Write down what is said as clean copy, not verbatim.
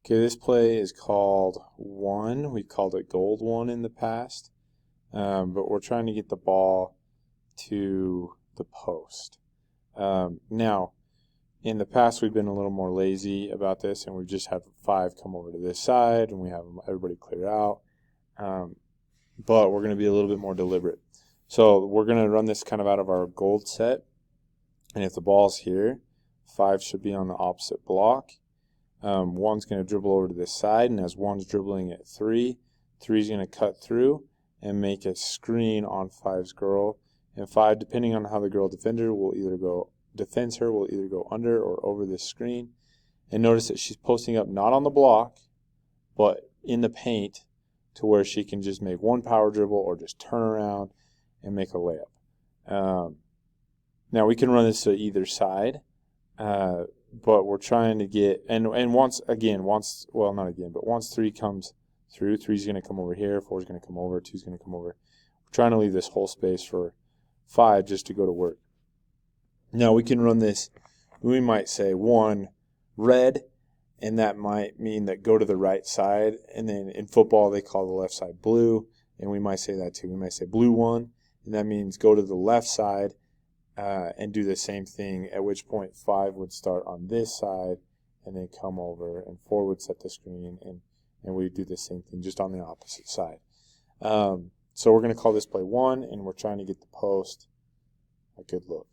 Okay, this play is called 1. We called it gold 1 in the past, but we're trying to get the ball to the post. Now, in the past, we've been a little more lazy about this, and we've just had 5 come over to this side, and we have everybody clear out. But we're going to be a little bit more deliberate. So we're going to run this kind of out of our gold set, and if the ball's here, 5 should be on the opposite block. 1's going to dribble over to this side, and as 1's dribbling at 3, 3's going to cut through and make a screen on 5's girl. And 5, depending on how the girl defends her, will either go under or over this screen. And notice that she's posting up not on the block, but in the paint, to where she can just make one power dribble or just turn around and make a layup. Now we can run this to either side. But we're trying to get, and once 3 comes through, 3's going to come over here, 4's going to come over, 2's going to come over. We're trying to leave this whole space for 5 just to go to work. Now we can run this, we might say 1 red, and that might mean that go to the right side, and then in football they call the left side blue, and we might say that too. We might say blue 1, and that means go to the left side, and do the same thing, at which point 5 would start on this side and then come over, and 4 would set the screen, and we do the same thing just on the opposite side. So we're going to call this play 1, and we're trying to get the post a good look.